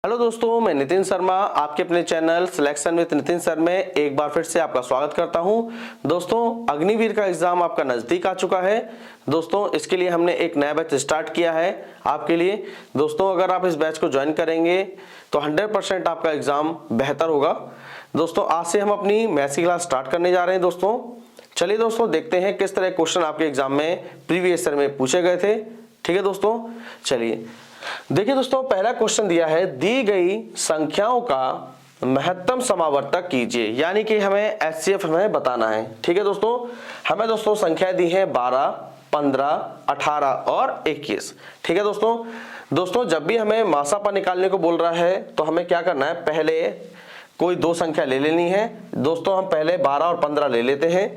Hello दोस्तों, मैं नितिन शर्मा आपके अपने channel selection with Nitin sir में एक बार फिर से आपका स्वागत करता हूं। दोस्तों, अग्निवीर का एग्जाम आपका नजदीक आ चुका है। दोस्तों, इसके लिए हमने एक नया बैच स्टार्ट किया है आपके लिए। दोस्तों, अगर आप इस बैच को ज्वाइन करेंगे तो 100% आपका एग्जाम बेहतर होगा। दोस्तों, आज से हम अपनी मैथ्स की क्लास स्टार्ट करने जा रहे हैं। दोस्तों, चलिए दोस्तों देखते हैं किस तरह क्वेश्चन आपके एग्जाम में प्रीवियस ईयर में पूछे गए थे। ठीक है दोस्तों, चलिए देखिए दोस्तों, पहला क्वेश्चन दिया है, दी गई संख्याओं का महत्तम समावर्तक कीजिए। यानी कि हमें एचसीएफ हमें बताना है। ठीक है दोस्तों, हमें दोस्तों संख्याएं दी है 12, 15, 18 और 21। ठीक है दोस्तों, जब भी हमें मासापा निकालने को बोल रहा है तो हमें क्या करना है, पहले कोई दो संख्या ले लेनी है। दोस्तों, हम पहले 12 और 15 ले लेते हैं।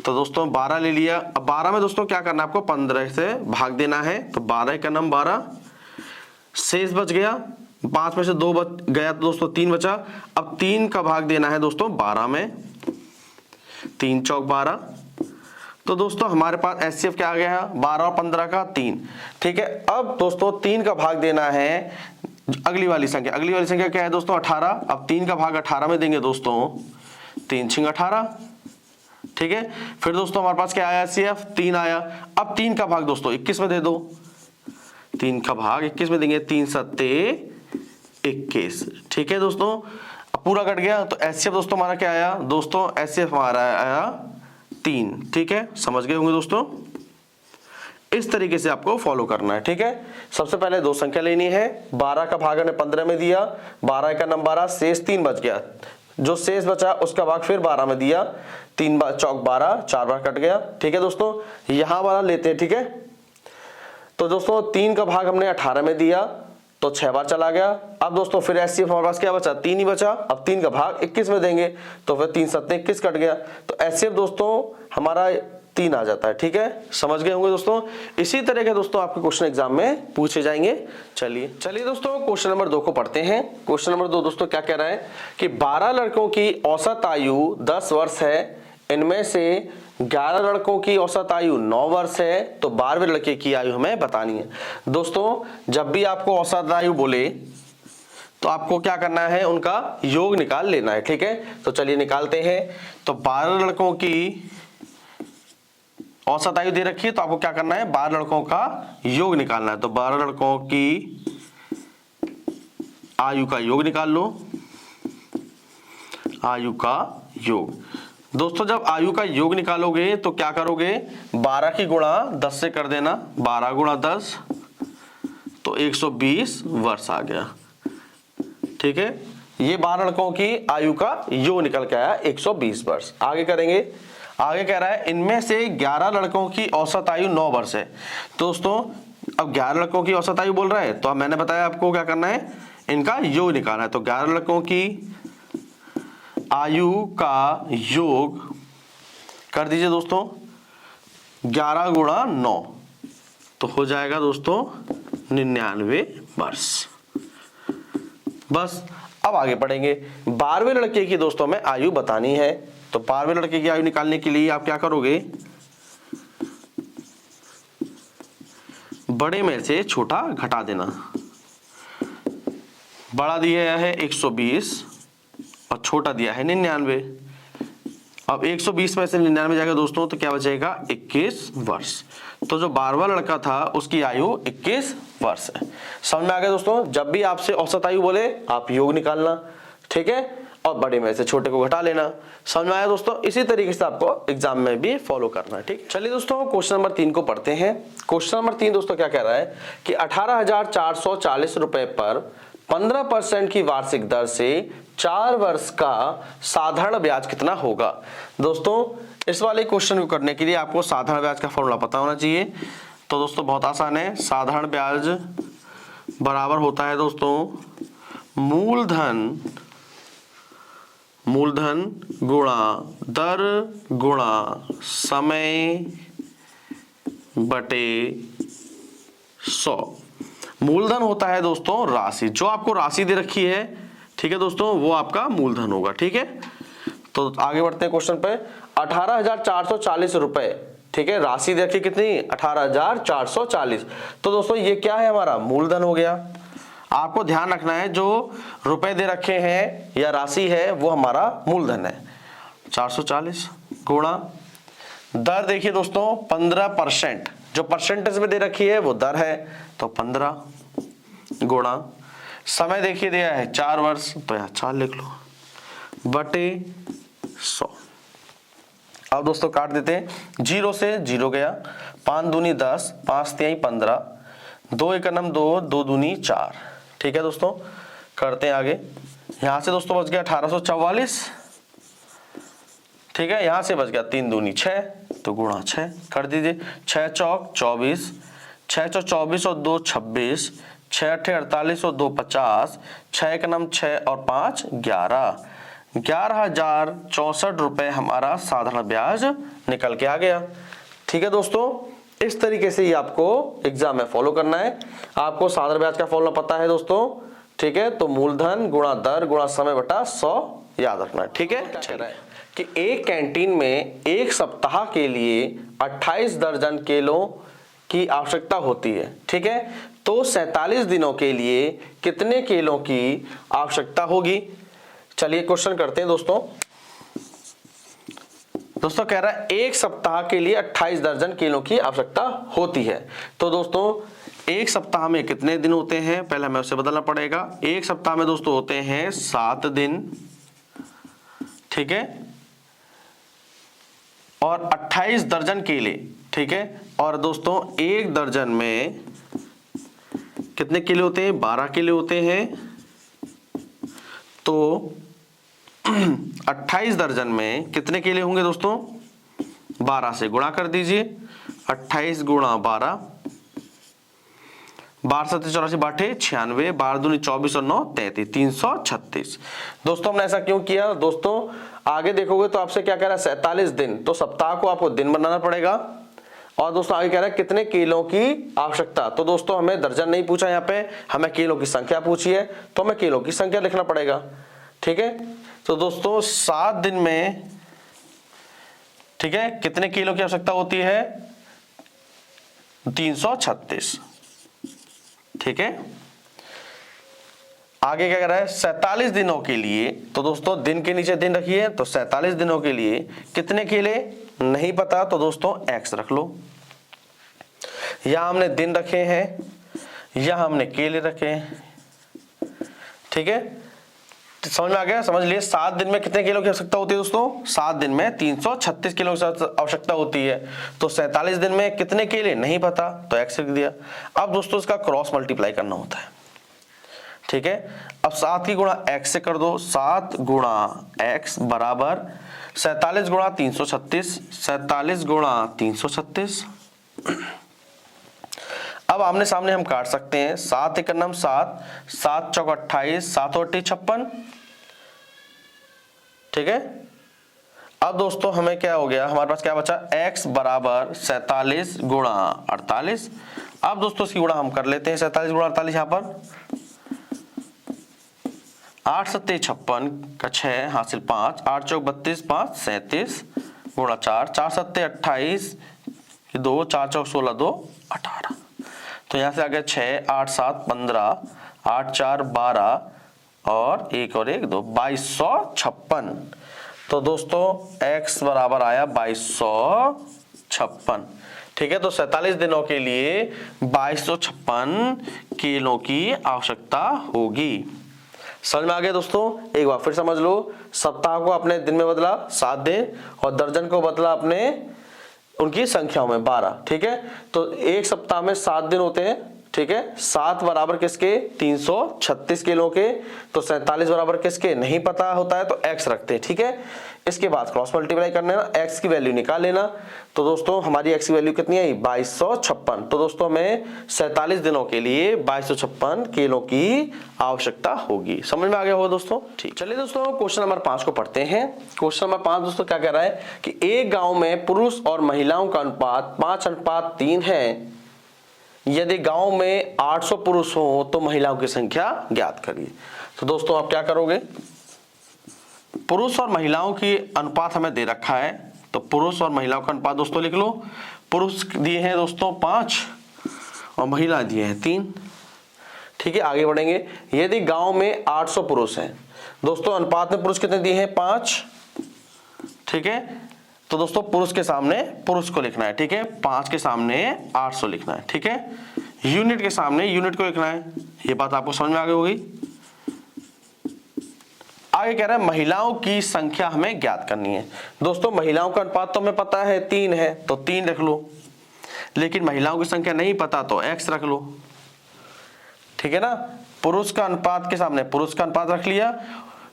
तो दोस्तों 12 ले लिया। अब 12 में दोस्तों क्या करना है, आपको 15 से भाग देना है। तो 12 का नाम 12, शेष बच गया 5 में से 2 बच गया तो दोस्तों 3 बचा। अब 3 का भाग देना है दोस्तों 12 में, 3 चौक 12। तो दोस्तों हमारे पास एचसीएफ क्या आ गया, 12 और 15 का 3। ठीक है, अब दोस्तों 3 का भाग देना है अगली वाली संख्या। अगली वाली संख्या क्या है दोस्तों, 18। अब 3 का भाग 18 में देंगे दोस्तों, 3 छिंग 18। ठीक है, फिर दोस्तों हमारे पास क्या आया, एचसीएफ 3 आया। अब 3 का भाग दोस्तों 21 में दे दो, 3 का भाग 21 में देंगे, 3 सत्ते 21। ठीक है दोस्तों, अब पूरा कट गया। तो एचसीएफ दोस्तों हमारा क्या आया दोस्तों, एचसीएफ हमारा आया 3। ठीक है, समझ गए होंगे दोस्तों। इस तरीके से आपको फॉलो करना है। ठीक है, सबसे पहले दो संख्या लेनी है। 12 का भाग हमने 15 में दिया, 12 का नंबर 12, शेष 3 बच गया। जो शेष बचा उसका भाग फिर 12 में दिया, 3 चौक 12, 4 बार कट गया। ठीक है दोस्तों, यहां वाला लेते हैं। ठीक है, तो दोस्तों 3 का भाग हमने 18 में दिया तो 6 बार चला गया। अब दोस्तों फिर एचसीएफ हमारे पास क्या बचा, 3 ही बचा। अब 3 का भाग 21 में देंगे तो फिर 3 सत्ते 21 कट गया। तो एचसीएफ दोस्तों हमारा 3 आ जाता है। ठीक है, समझ गए होंगे दोस्तों। इसी तरह के दोस्तों आपके क्वेश्चन एग्जाम में पूछे जाएंगे। चलिए दोस्तों क्वेश्चन नंबर 2 को पढ़ते हैं। क्वेश्चन नंबर 2 दोस्तों क्या कह रहा है कि 12 लड़कों की औसत आयु 10 वर्ष है। इनमें से 11 लड़कों की औसत आयु 9 वर्ष है। तो 12वें लड़के की आयु हमें बतानी है। दोस्तों, जब भी आपको औसत आयु बोले तो आपको क्या करना है, उनका योग निकाल लेना है। ठीक है, तो चलिए निकालते हैं। तो 12 लड़कों की औसत आयु दे रखी है तो आपको क्या करना है, 12 लड़कों का योग निकालना है। तो 12 लड़कों की आयु का योग निकाल लो, आयु का योग। दोस्तों जब आयु का योग निकालोगे तो क्या करोगे, 12 की गुणा 10 से कर देना, 12 गुणा 10 तो 120 वर्ष आ गया। ठीक है, ये 12 लड़कों की आयु का योग निकल के आया 120 वर्ष। आगे करेंगे, आगे कह रहा है इनमें से 11 लड़कों की औसत आयु 9 वर्ष है। दोस्तों अब 11 लड़कों की औसत आयु बोल रहा है तो अब मैंने बताया आपको क्या करना है, इनका योग निकालना है। तो 11 लड़कों की आयु का योग कर दीजिए दोस्तों, 11 गुणा 9 तो हो जाएगा दोस्तों 99 वर्ष। बस अब आगे पढ़ेंगे। 12वें लड़के की दोस्तों में आयु बतानी है। तो 12वें लड़के की आयु निकालने के लिए आप क्या करोगे, बड़े में से छोटा घटा देना। बड़ा दिया है 120 और छोटा दिया है 99। अब 120 में से 99 जाएगा दोस्तों तो क्या बचेगा, 21 वर्ष। तो जो 12वां लड़का था उसकी आयु 21 वर्ष है। समझ में आ गया दोस्तों। जब भी आपसे औसत आयु बोले आप योग निकालना। ठीक है, और बड़े में से छोटे को घटा लेना। समझ में आया दोस्तों। इसी तरीके से आपको एग्जाम में भी फॉलो करना है। ठीक, चलिए दोस्तों क्वेश्चन नंबर 3 को पढ़ते हैं। क्वेश्चन नंबर 3 दोस्तों क्या कह रहा है कि 18,440 रुपए पर 15% की वार्षिक दर से 4 वर्ष का साधारण ब्याज कितना होगा। दोस्तों इस वाले क्वेश्चन को करने के लिए आपको साधारण ब्याज का फॉर्मूला पता होना चाहिए। तो दोस्तों बहुत आसान है, साधारण ब्याज बराबर होता है दोस्तों मूलधन गुणा दर गुणा समय बटे 100। मूलधन होता है दोस्तों राशि, जो आपको राशि दे रखी है। ठीक है दोस्तों, वो आपका मूलधन होगा। ठीक है, तो आगे बढ़ते हैं क्वेश्चन पे। 18,440 रुपए, ठीक है, राशि देखिए कितनी, 18,440। तो दोस्तों ये क्या है, हमारा मूलधन हो गया। आपको ध्यान रखना है जो रुपए दे रखे हैं या राशि है वो हमारा मूलधन है। 440 गुणा दर, देखिए दोस्तों 15%, जो परसेंटेज में दे रखी है वो दर है, तो 15 गुणा समय देखिए दिया है 4 वर्ष, तो यहाँ 4 लिख लो, बटे 100। अब दोस्तों काट देते हैं, 0 से 0 गया, 5 दूनी 10, 5 तिहाई 15, 2 एकम 2, 2 दूनी 4। ठीक है दोस्तों, करते हैं आगे। यहां से दोस्तों बच गया 1844, ठीक है, यहां से बच गया 3 दूनी 6, तो गुणा 6 कर दीजिए। 6 चौक 24, 6 चौक 24 और 2 26, 6 अट्ठे 48 और 2 50, 6 एकम 6 और 5 11, 11,064 रुपए हमारा साधारण ब्याज निकल के आ गया। ठीक है दोस्तों, इस तरीके से ही आपको एग्जाम में फॉलो करना है। आपको साधारण ब्याज का फॉर्मूला पता है दोस्तों, ठीक है, तो मूलधन गुणा दर गुणा समय बटा 100 याद रखना है। ठीक है, कि एक कैंटीन में एक सप्ताह के लिए 28 दर्जन केलों की आवश्यकता होती है। ठीक है, तो 47 दिनों के लिए कितने केलों की आवश्यकता होगी? चलिए क्वेश्चन करते हैं दोस्तों। दोस्तों कह रहा है एक सप्ताह के लिए 28 दर्जन केलों की आवश्यकता होती है। तो दोस्तों एक सप्ताह में कितने दिन होते हैं, पहले हमें उसे बदलना पड़ेगा। एक सप्ताह में दोस्तों होते हैं 7 दिन, ठीक है, और 28 दर्जन केले, ठीक है, और दोस्तों एक दर्जन में कितने केले होते हैं? 12 केले होते हैं। तो 28 दर्जन में कितने केले होंगे दोस्तों? 12 से गुणा कर दीजिए, 28 गुणा 12, 12 7 84 बाटे 96, 12 दूनी 24 और 9 33, 336। दोस्तों हमने ऐसा क्यों किया? दोस्तों आगे देखोगे तो आपसे क्या कह रहा है? 47 दिन, तो सप्ताह को आपको दिन बनाना पड़ेगा। और दोस्तों आगे कह रहा है कितने किलो की आवश्यकता, तो दोस्तों हमें दर्जन नहीं पूछा, यहाँ पे हमें किलो की संख्या पूछी है, तो हमें किलो की संख्या लिखना पड़ेगा। ठीक है, तो दोस्तों 7 दिन में, ठीक है, कितने किलो की आवश्यकता होती है? 336। ठीक है, आगे क्या कर रहा है? 47 दिनों के लिए, तो दोस्तों दिन के नीचे दिन रखिए, तो 47 दिनों के लिए कितने केले नहीं पता, तो दोस्तों x रख लो। यहां हमने दिन रखे हैं, यहां हमने केले रखे हैं। ठीक है, समझ में आ गया? समझ लिए 7 दिन में कितने किलो की आवश्यकता होती है दोस्तों? 7 दिन में 336 किलो की आवश्यकता होती है। तो 47 दिन में कितने केले नहीं पता, तो x लिख दिया। अब दोस्तों इसका क्रॉस मल्टीप्लाई करना होता है। ठीक है, अब 7 की गुणा x से कर दो, 7 गुणा x बराबर 47 गुणा 336, 47 गुणा 336। अब आमने सामने हम काट सकते हैं, 7 एकम 7, 7 चौक 28, 7 और 56। ठीक है, अब दोस्तों हमें क्या हो गया? हमारे पास क्या बचा? x बराबर 47 गुणा 48। अब दोस्तों इसकी गुणा हम कर लेते हैं, 47 गुणा 48 यहां पर 8 7 56 का 6 हासिल 5, 8 चौक 32, 5 37 गुणा 4, 4 7 28 2, 4 चौक 16 2 18। तो यहां से आ गया 6 8 7 15, 8 4 12 और 1 और 1 2, 2256। तो दोस्तों x बराबर आया 2256। ठीक है, तो 47 दिनों के लिए 2256 किलो की आवश्यकता होगी। समझ में आ गया दोस्तों? एक बार फिर समझ लो, सप्ताह को अपने दिन में बदला 7 दिन, और दर्जन को बदला अपने उनकी संख्याओं में 12। ठीक है, तो एक सप्ताह में 7 दिन होते हैं। ठीक है, 7 बराबर किसके? 336 किलो के। तो 47 बराबर किसके? नहीं पता होता है, तो x रखते हैं। ठीक है, इसके बाद क्रॉस मल्टीप्लाई करना है, x की वैल्यू निकाल लेना। तो दोस्तों हमारी x की वैल्यू कितनी आई? 2256। तो दोस्तों हमें 47 दिनों के लिए 2256 किलो की आवश्यकता होगी। समझ में आ गया होगा दोस्तों? ठीक, चलिए दोस्तों क्वेश्चन नंबर 5 को पढ़ते हैं। क्वेश्चन नंबर 5 दोस्तों क्या कह रहा है कि एक गांव में पुरुष और महिलाओं का अनुपात 5:3 है। यदि गांव में 800 पुरुष हो तो महिलाओं की संख्या ज्ञात करिए। तो दोस्तों आप क्या करोगे? पुरुष और महिलाओं की अनुपात हमें दे रखा है, तो पुरुष और महिलाओं का अनुपात दोस्तों लिख लो। पुरुष दिए हैं दोस्तों 5 और महिला दिए हैं 3। ठीक है, आगे बढ़ेंगे। यदि गांव में 800 पुरुष हैं दोस्तों, अनुपात में पुरुष कितने दिए हैं 5, ठीक है, तो दोस्तों पुरुष के सामने पुरुष को लिखना है, ठीक है, 5 के सामने 800 लिखना है, ठीक है, यूनिट के सामने यूनिट को लिखना है। ये बात आपको समझ में आ गई होगी। आगे कह रहा है महिलाओं की संख्या हमें ज्ञात करनी है। दोस्तों महिलाओं का अनुपात तो हमें पता है 3 है, तो 3 रख लो, लेकिन महिलाओं की संख्या नहीं पता तो x रख लो, ठीक है ना। पुरुष का अनुपात के सामने पुरुष का अनुपात रख लिया,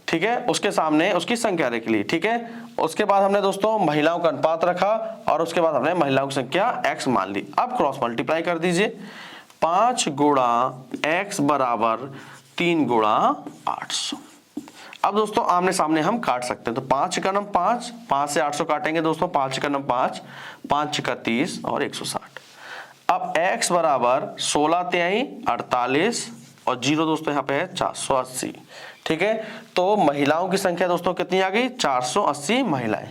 ठीक है, उसके सामने उसकी संख्या रख ली, ठीक है। उसके बाद हमने दोस्तों महिलाओं का अनुपात रखा और उसके बाद हमने महिलाओं की संख्या x मान ली। अब क्रॉस मल्टीप्लाई कर दीजिए, 5 गुणा x बराबर 3 गुणा 800। अब दोस्तों आमने सामने हम काट सकते हैं, तो 5 का नम 5, 5 से 800 काटेंगे दोस्तों, 5 का नम 5, 5 का 30 और 160। अब x बराबर 16 तिहाई 48 और 0 दोस्तों यहाँ पे है 480, ठीक है। तो महिलाओं की संख्या दोस्तों कितनी आ गई 480 महिलाएं।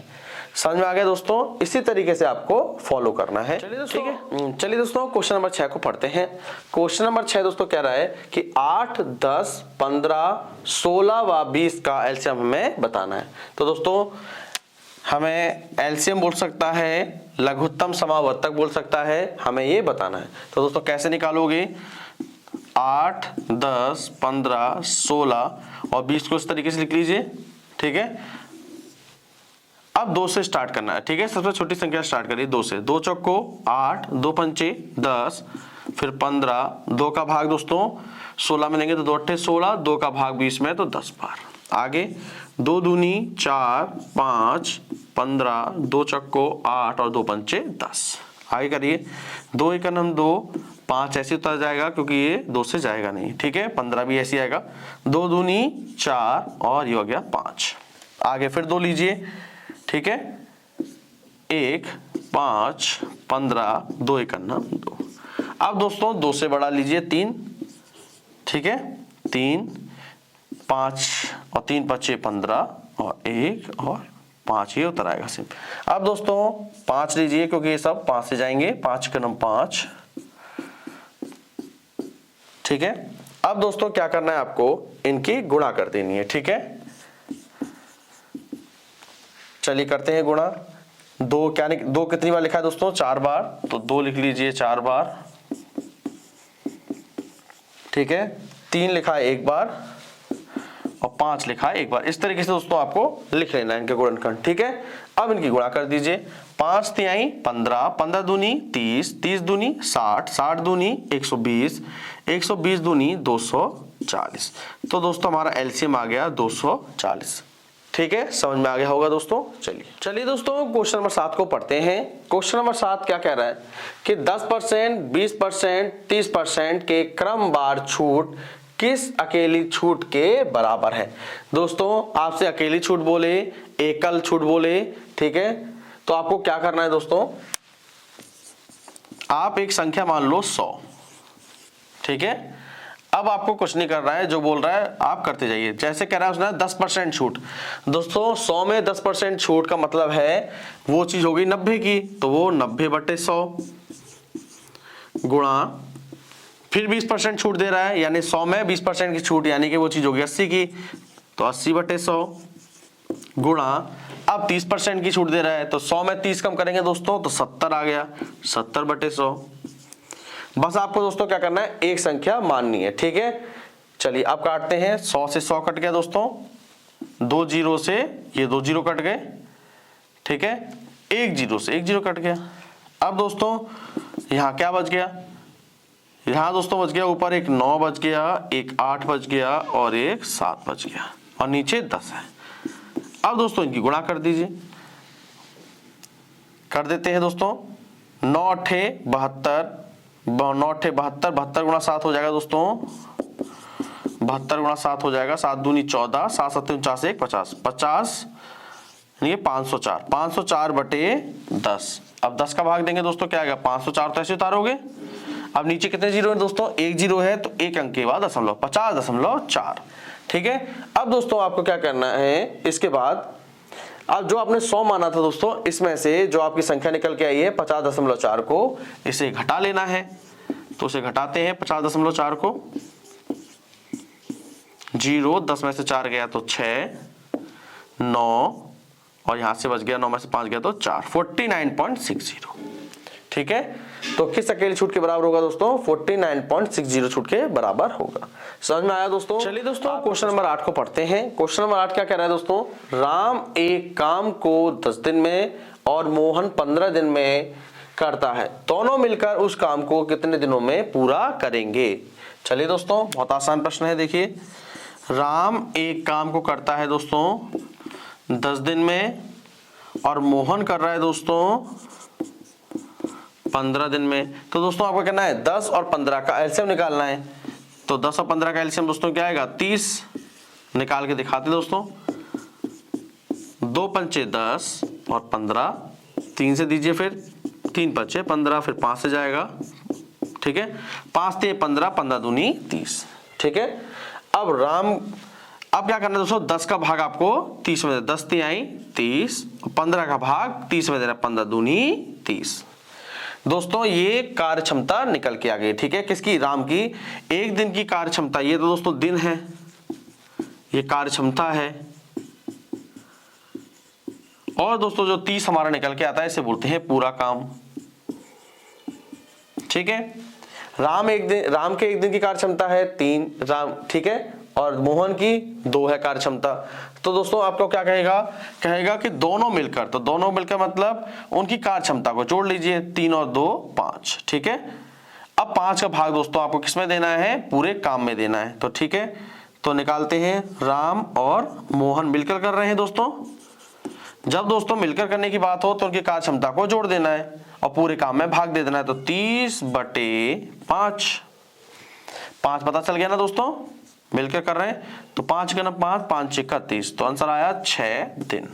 समझ में आ गया दोस्तों। इसी तरीके से आपको फॉलो करना है, ठीक है। चलिए दोस्तों क्वेश्चन नंबर 6 को पढ़ते हैं। क्वेश्चन नंबर 6 दोस्तों कह रहा है कि 8, 10, 15, 16 व 20 का एलसीएम हमें बताना है। तो दोस्तों हमें एलसीएम बोल सकता है, लघुत्तम समावर्तक बोल सकता है, हमें ये बताना है। तो दोस्तों कैसे निकालोगे, 8, 10, 15, 16 और 20 को इस तरीके से लिख लीजिए, ठीक है। अब 2 से स्टार्ट करना है, ठीक है, सबसे छोटी संख्या स्टार्ट करिए 2 से। 2 चौको 8, 2 पंचे 10, फिर 15, 2 का भाग दोस्तों 16 में लेंगे तो 2 अट्ठे 16, 2 का भाग 20 में तो 10 बार। आगे 2 दूनी 4, 5, 15, 2 चक्को 8 और 2 पंचे 10। आगे करिए, 2 एकम हम 2, 5 ऐसे उतर जाएगा क्योंकि ये 2 से जाएगा नहीं, ठीक है, 15 भी ऐसे आएगा। 2 दूनी 4 और ये हो गया 5। आगे फिर 2 लीजिए, ठीक है, 1, 5, 15, 2 एकम 2। अब दोस्तों 2 से बड़ा लीजिए 3, ठीक है, 3, 5 और 3 पच्चे 15 और 1 और 5 ये उतर आएगा सिर्फ। अब दोस्तों 5 लीजिए क्योंकि ये सब 5 से जाएंगे, 5 का नंबर 5, ठीक है। अब दोस्तों क्या करना है आपको, इनकी गुणा कर देनी है, ठीक है। चलिए करते हैं गुणा। 2 क्या 2 कितनी बार लिखा है दोस्तों 4 बार, तो 2 लिख लीजिए 4 बार, ठीक है। 3 लिखा है 1 बार और 5 लिखा है 1 बार। इस तरीके से दोस्तों आपको लिख लेना है इनके गुणनखंड, ठीक है। अब इनकी गुणा कर दीजिए, 5 तिहाई 15, 15 दूनी 30, 30 दूनी 60, 60 दूनी 120, 120 दूनी 240। तो दोस्तों हमारा एलसीएम आ गया 240, ठीक है। समझ में आ गया होगा दोस्तों। चलिए दोस्तों क्वेश्चन नंबर 7 को पढ़ते हैं। क्वेश्चन नंबर 7 क्या कह रहा है कि 10%, 20%, 30% के क्रमवार छूट किस अकेली छूट के बराबर है। दोस्तों आपसे अकेली छूट बोले, एकल छूट बोले, ठीक है, तो आपको क्या करना है दोस्तों, आप एक संख्या मान लो 100, ठीक है। अब आपको कुछ नहीं कर रहा है, जो बोल रहा है आप करते जाइए। जैसे कह रहा है उसने 10% छूट, दोस्तों 100 में 10% छूट का मतलब है वो चीज होगी 90 की, तो वो 90/100 गुणा फिर 20% छूट दे रहा है, यानी 100 में 20% की छूट, यानी कि वो चीज होगी 80 की, तो 80/100 गुणा अब 30% की छूट दे रहा है, तो 100 में 30 कम करेंगे दोस्तों तो 70 आ गया, 70/100। बस आपको दोस्तों क्या करना है, एक संख्या माननी है, ठीक है। चलिए अब काटते हैं, 100 से 100 कट गया दोस्तों, 2 जीरो से ये 2 जीरो कट गए, ठीक है, 1 जीरो से 1 जीरो कट गया। अब दोस्तों यहाँ क्या बच गया, यहाँ दोस्तों बच गया ऊपर एक 9 बच गया, एक 8 बच गया और एक 7 बच गया और नीचे 10 है। अब दोस्तों इनकी गुणा कर दीजिए, कर देते हैं दोस्तों, 9 अट्ठे 72, 9 अट्ठे 72, 72 गुणा 7 हो जाएगा दोस्तों, 72 गुणा 7 हो जाएगा, 7 दूनी 14, 7 सत्ते 49, 1 50, 50 ये 504, 504/10। अब 10 का भाग देंगे दोस्तों क्या आएगा, 504 तो ऐसे उतारोगे। अब नीचे कितने जीरो है दोस्तों, 1 जीरो है, तो 1 अंक के बाद दशमलव, 50.4, ठीक है। अब दोस्तों आपको क्या करना है, इसके बाद अब जो आपने 100 माना था दोस्तों, इसमें से जो आपकी संख्या निकल के आई है 50.4 को, इसे घटा लेना है, तो उसे घटाते हैं 50.4 को, 0, 10 में से 4 गया तो 6, 9 और यहां से बच गया 9 में से 5 गया तो 4, 49.60। ठीक है, तो किस अकेले छूट के बराबर होगा दोस्तों? 49.60 छूट के बराबर होगा। समझ में आया दोस्तों? चलिए दोस्तों क्वेश्चन नंबर 8 को पढ़ते हैं। क्वेश्चन नंबर 8 क्या कह रहा है दोस्तों? राम एक काम को 10 दिन में और मोहन 15 दिन में करता है, दोनों मिलकर उस काम को कितने दिनों में पूरा करेंगे? चलिए दोस्तों, बहुत आसान प्रश्न है। देखिए, राम एक काम को करता है दोस्तों 10 दिन में और मोहन कर रहा है दोस्तों 15 दिन में। तो दोस्तों आपको करना है 10 और 15 का एलसीएम निकालना है। तो 10 और 15 का एलसीएम दोस्तों क्या आएगा? 30। निकाल के दिखाते दोस्तों। 2 पंचे 10 और 15, 3 से दीजिए, फिर 3 पंचे 15, फिर 5 से जाएगा। ठीक है, 5 ते 15, 15 दूनी 30। ठीक है, अब क्या करना है दोस्तों? 10 का भाग आपको 30 में, 10 ती आई 30, 15 का भाग 30 में देना, 15 दूनी 30। दोस्तों ये कार्य क्षमता निकल के आ गई। ठीक है, किसकी? राम की। एक दिन की कार्य क्षमता, ये तो दोस्तों दिन है, ये कार्य क्षमता है। और दोस्तों जो 30 हमारा निकल के आता है इसे बोलते हैं पूरा काम। ठीक है, राम के एक दिन की कार्य क्षमता है 3 राम, ठीक है, और मोहन की 2 है कार्य क्षमता। तो दोस्तों आपको क्या कहेगा कि दोनों मिलकर, तो दोनों मिलकर मतलब उनकी कार्य क्षमता को जोड़ लीजिए, 3 और 2 5। ठीक है, अब 5 का भाग दोस्तों आपको किसमें देना है? पूरे काम में देना है। तो ठीक है, तो निकालते हैं। राम और मोहन मिलकर कर रहे हैं दोस्तों। जब दोस्तों मिलकर करने की बात हो तो उनकी कार्य क्षमता को जोड़ देना है और पूरे काम में भाग दे देना है। तो 30/5, 5 पता चल गया ना दोस्तों, मिलकर कर रहे हैं। तो 5 गुना 5, 5 × 31, तो आंसर आया 6 दिन।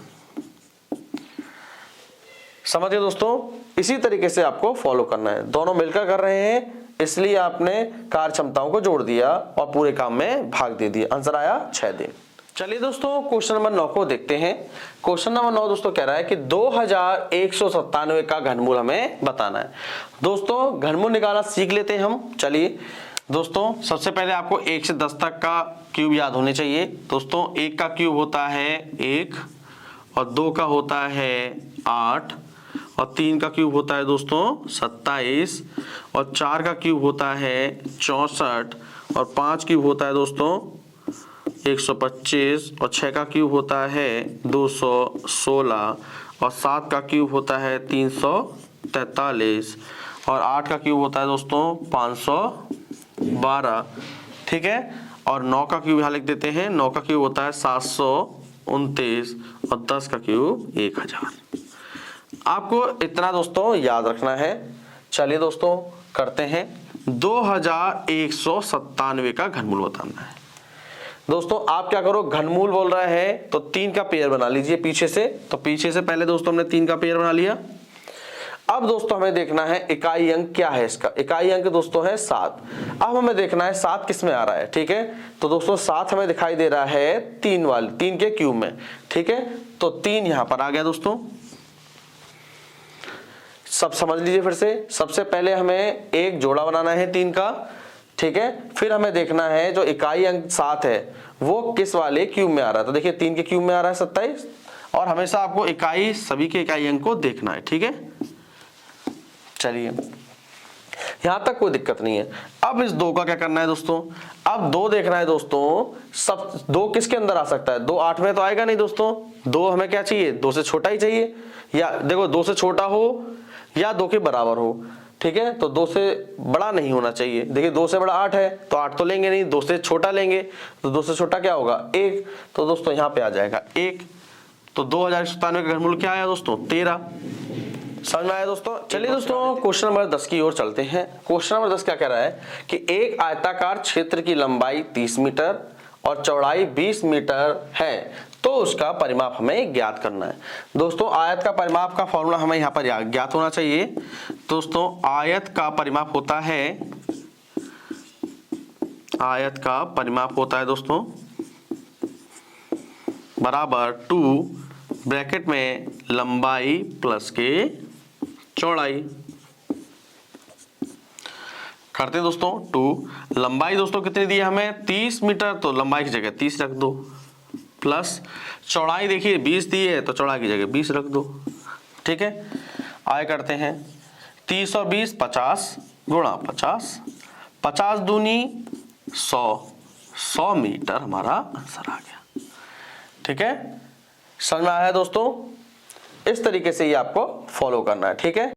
समझिए दोस्तों, इसी तरीके से आपको फॉलो करना है। दोनों मिलकर कर रहे हैं इसलिए आपने कार्य क्षमताओं को जोड़ दिया और पूरे काम में भाग दे दिया, आंसर आया 6 दिन। चलिए दोस्तों क्वेश्चन नंबर 9 को देखते हैं। क्वेश्चन नंबर 9 दोस्तों कह रहा है कि 2197 का घनमूल हमें बताना है। दोस्तों घनमूल निकालना सीख लेते हैं हम। चलिए दोस्तों, सबसे पहले आपको 1 से 10 तक का क्यूब याद होने चाहिए। दोस्तों 1 का क्यूब होता है 1, और 2 का होता है 8, और 3 का क्यूब होता है दोस्तों 27, और 4 का क्यूब होता है 64, और 5 क्यूब होता है दोस्तों 125, और 6 का क्यूब होता है 216, और 7 का क्यूब होता है 343, और 8 का क्यूब होता है दोस्तों 512। ठीक है, और 9 का क्यूब यहाँ लिख देते हैं। 9 का क्यूब होता है 729, और 10 का क्यूब 1000। आपको इतना दोस्तों याद रखना है। चलिए दोस्तों करते हैं। 2197 का घनमूल बताना है। दोस्तों आप क्या करो, घनमूल बोल रहे हैं तो 3 का पेयर बना लीजिए पीछे से। तो पीछे से पहले दोस्तों हमने 3 का पेयर बना लिया। अब दोस्तों हमें देखना है इकाई अंक क्या है इसका। इकाई अंक दोस्तों है 7। अब हमें देखना है 7 किस में आ रहा है। ठीक है, तो दोस्तों 7 हमें दिखाई दे रहा है 3 के क्यूब में। ठीक है, तो 3 यहां पर आ गया दोस्तों। सब समझ लीजिए फिर से। सबसे पहले हमें एक जोड़ा बनाना है 3 का। ठीक है, फिर हमें देखना है जो इकाई अंक 7 है वो किस वाले क्यूब में आ रहा है। तो देखिए 3 के क्यूब में आ रहा है 27, और हमेशा आपको सभी के इकाई अंक को देखना है। ठीक है, चलिए यहां तक कोई दिक्कत नहीं है। अब इस 2 का क्या करना है दोस्तों? अब 2 देखना है दोस्तों, सब 2 किसके अंदर आ सकता है? 2 8 में तो आएगा नहीं दोस्तों। 2 हमें क्या चाहिए? 2 से छोटा ही चाहिए, या देखो 2 से छोटा हो या 2 के बराबर हो। ठीक है, तो 2 से बड़ा नहीं होना चाहिए। देखिए 2 से बड़ा 8 है तो 8 तो लेंगे नहीं, 2 से छोटा लेंगे तो 2 से छोटा क्या होगा? 1। तो दोस्तों यहाँ पे आ जाएगा 1। तो 2197 का घनमूल क्या आया दोस्तों? 13। समझ में आया दोस्तों? चलिए दोस्तों क्वेश्चन नंबर 10 की ओर चलते हैं। क्वेश्चन नंबर 10 क्या कह रहा है कि एक आयताकार क्षेत्र की लंबाई 30 मीटर और चौड़ाई 20 मीटर है, तो उसका परिमाप हमें ज्ञात करना है। दोस्तों आयत का परिमाप का फॉर्मूला हमें यहाँ पर ज्ञात होना चाहिए। दोस्तों आयत का परिमाप होता है दोस्तों बराबर 2 ब्रैकेट में लंबाई प्लस के चौड़ाई। करते हैं दोस्तों। 2 लंबाई दोस्तों कितनी दी है हमें 30 मीटर, तो लंबाई की जगह 30 रख दो, प्लस चौड़ाई देखिए 20 दी है तो चौड़ाई की जगह 20 रख दो। ठीक है, आगे करते हैं 30 और 20 50 गुणा 50, 50 दूनी 100, 100 मीटर हमारा आंसर आ गया। ठीक है, समझ में आया दोस्तों? इस तरीके से ये आपको फॉलो करना है। ठीक है।